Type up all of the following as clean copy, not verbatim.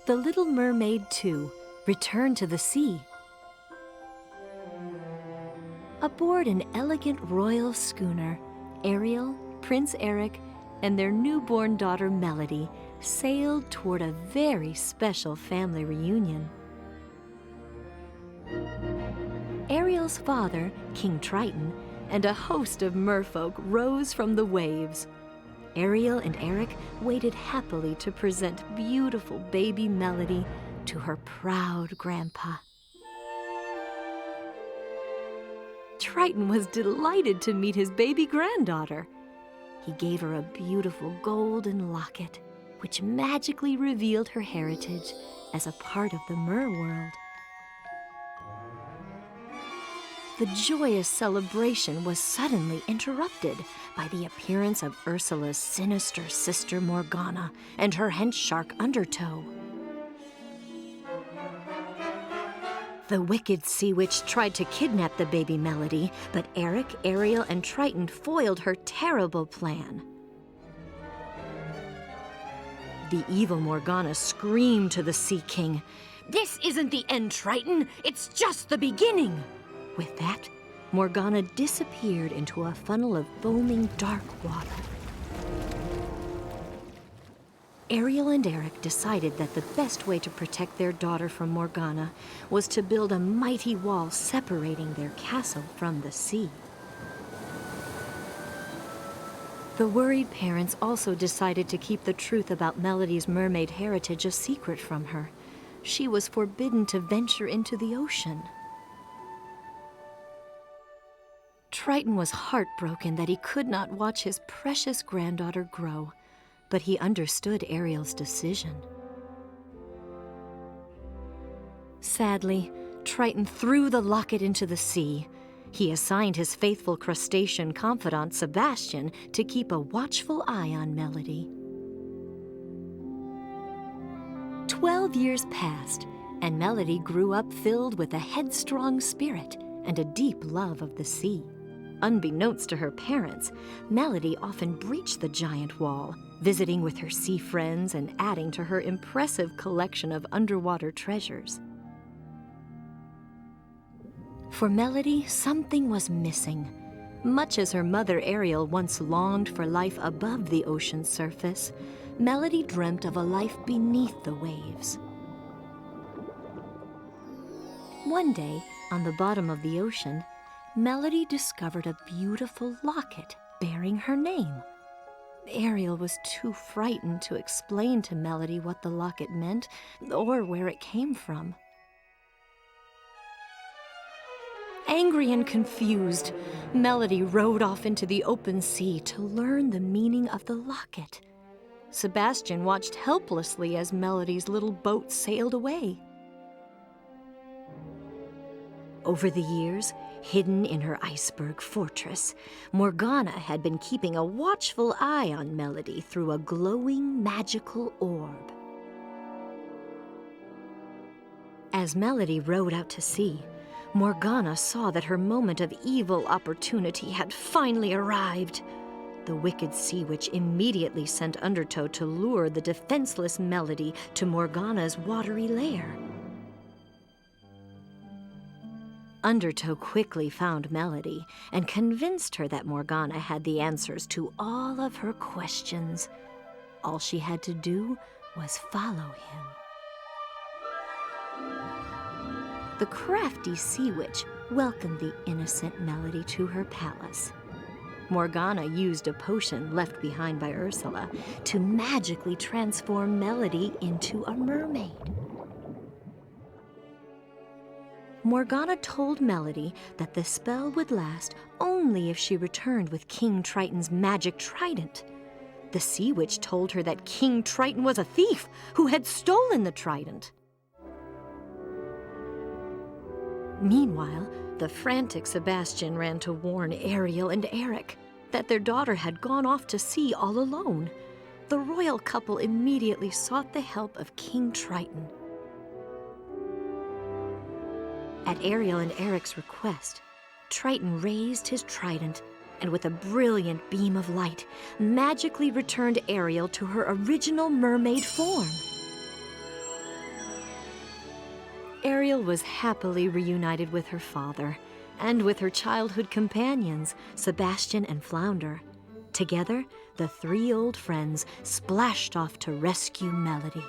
The little mermaid, too, returned to the sea. Aboard an elegant royal schooner, Ariel, Prince Eric, and their newborn daughter Melody sailed toward a very special family reunion. Ariel's father, King Triton, and a host of merfolk rose from the waves. Ariel and Eric waited happily to present beautiful baby Melody to her proud grandpa. Triton was delighted to meet his baby granddaughter. He gave her a beautiful golden locket, which magically revealed her heritage as a part of the mer world. The joyous celebration was suddenly interrupted by the appearance of Ursula's sinister sister Morgana and her hench shark Undertow. The wicked sea witch tried to kidnap the baby Melody, but Eric, Ariel, and Triton foiled her terrible plan. The evil Morgana screamed to the Sea King, "This isn't the end, Triton! It's just the beginning!" With that, Morgana disappeared into a funnel of foaming dark water. Ariel and Eric decided that the best way to protect their daughter from Morgana was to build a mighty wall separating their castle from the sea. The worried parents also decided to keep the truth about Melody's mermaid heritage a secret from her. She was forbidden to venture into the ocean. Triton was heartbroken that he could not watch his precious granddaughter grow, but he understood Ariel's decision. Sadly, Triton threw the locket into the sea. He assigned his faithful crustacean confidant, Sebastian, to keep a watchful eye on Melody. 12 years passed, and Melody grew up filled with a headstrong spirit and a deep love of the sea. Unbeknownst to her parents, Melody often breached the giant wall, visiting with her sea friends and adding to her impressive collection of underwater treasures. For Melody, something was missing. Much as her mother Ariel once longed for life above the ocean's surface, Melody dreamt of a life beneath the waves. One day, on the bottom of the ocean, Melody discovered a beautiful locket bearing her name. Ariel was too frightened to explain to Melody what the locket meant or where it came from. Angry and confused, Melody rowed off into the open sea to learn the meaning of the locket. Sebastian watched helplessly as Melody's little boat sailed away. Over the years, hidden in her iceberg fortress, Morgana had been keeping a watchful eye on Melody through a glowing magical orb. As Melody rowed out to sea, Morgana saw that her moment of evil opportunity had finally arrived. The wicked sea witch immediately sent Undertow to lure the defenseless Melody to Morgana's watery lair. Undertow quickly found Melody and convinced her that Morgana had the answers to all of her questions. All she had to do was follow him. The crafty sea witch welcomed the innocent Melody to her palace. Morgana used a potion left behind by Ursula to magically transform Melody into a mermaid. Morgana told Melody that the spell would last only if she returned with King Triton's magic trident. The sea witch told her that King Triton was a thief who had stolen the trident. Meanwhile, the frantic Sebastian ran to warn Ariel and Eric that their daughter had gone off to sea all alone. The royal couple immediately sought the help of King Triton. At Ariel and Eric's request, Triton raised his trident and with a brilliant beam of light, magically returned Ariel to her original mermaid form. Ariel was happily reunited with her father and with her childhood companions, Sebastian and Flounder. Together, the three old friends splashed off to rescue Melody.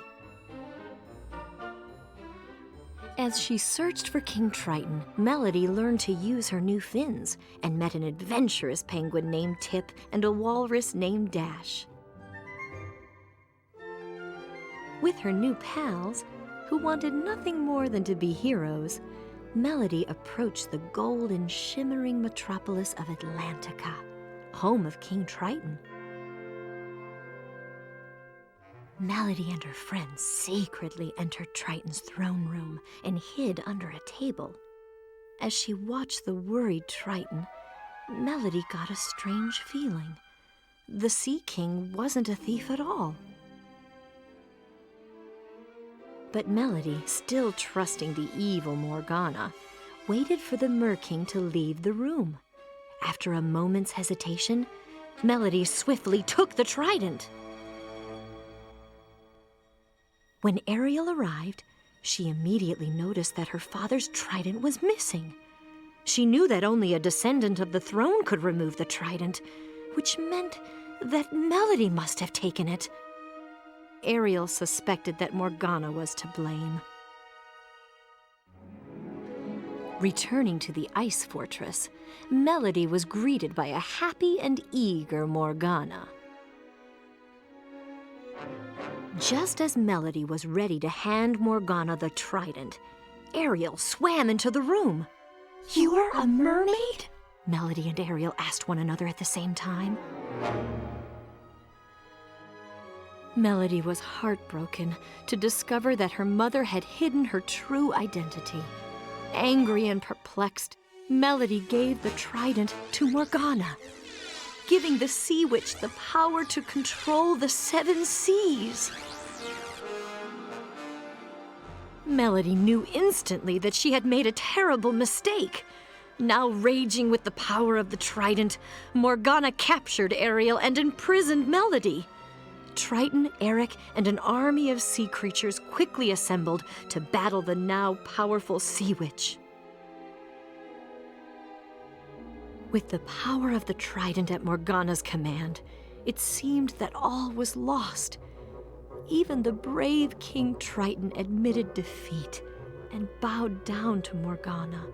As she searched for King Triton, Melody learned to use her new fins and met an adventurous penguin named Tip and a walrus named Dash. With her new pals, who wanted nothing more than to be heroes, Melody approached the golden, shimmering metropolis of Atlantica, home of King Triton. Melody and her friends secretly entered Triton's throne room and hid under a table. As she watched the worried Triton, Melody got a strange feeling. The Sea King wasn't a thief at all. But Melody, still trusting the evil Morgana, waited for the Mer King to leave the room. After a moment's hesitation, Melody swiftly took the trident. When Ariel arrived, she immediately noticed that her father's trident was missing. She knew that only a descendant of the throne could remove the trident, which meant that Melody must have taken it. Ariel suspected that Morgana was to blame. Returning to the ice fortress, Melody was greeted by a happy and eager Morgana. Just as Melody was ready to hand Morgana the trident, Ariel swam into the room. "You're a mermaid?" Melody and Ariel asked one another at the same time. Melody was heartbroken to discover that her mother had hidden her true identity. Angry and perplexed, Melody gave the trident to Morgana, giving the Sea Witch the power to control the 7 seas. Melody knew instantly that she had made a terrible mistake. Now raging with the power of the trident, Morgana captured Ariel and imprisoned Melody. Triton, Eric, and an army of sea creatures quickly assembled to battle the now powerful Sea Witch. With the power of the trident at Morgana's command, it seemed that all was lost. Even the brave King Triton admitted defeat and bowed down to Morgana.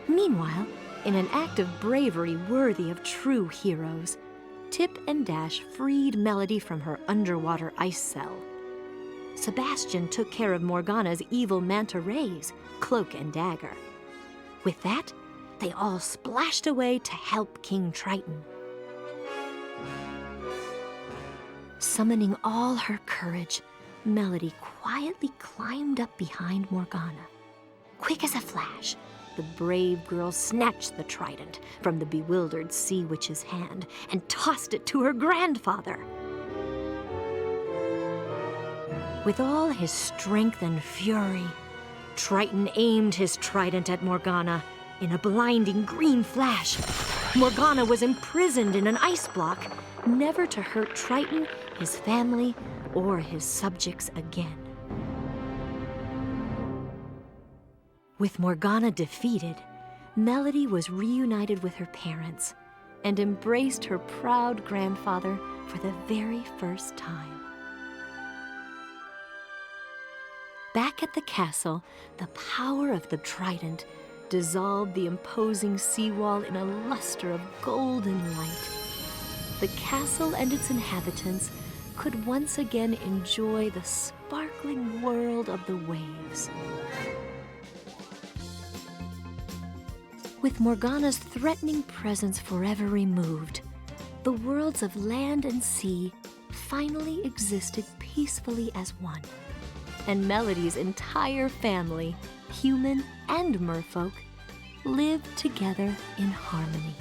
Meanwhile, in an act of bravery worthy of true heroes, Tip and Dash freed Melody from her underwater ice cell. Sebastian took care of Morgana's evil manta rays, Cloak and Dagger. With that, they all splashed away to help King Triton. Summoning all her courage, Melody quietly climbed up behind Morgana. Quick as a flash, the brave girl snatched the trident from the bewildered Sea Witch's hand and tossed it to her grandfather. With all his strength and fury, Triton aimed his trident at Morgana. In a blinding green flash, Morgana was imprisoned in an ice block, never to hurt Triton, his family, or his subjects again. With Morgana defeated, Melody was reunited with her parents and embraced her proud grandfather for the very first time. Back at the castle, the power of the trident dissolved the imposing seawall in a luster of golden light. The castle and its inhabitants could once again enjoy the sparkling world of the waves. With Morgana's threatening presence forever removed, the worlds of land and sea finally existed peacefully as one. And Melody's entire family, human and merfolk, lived together in harmony.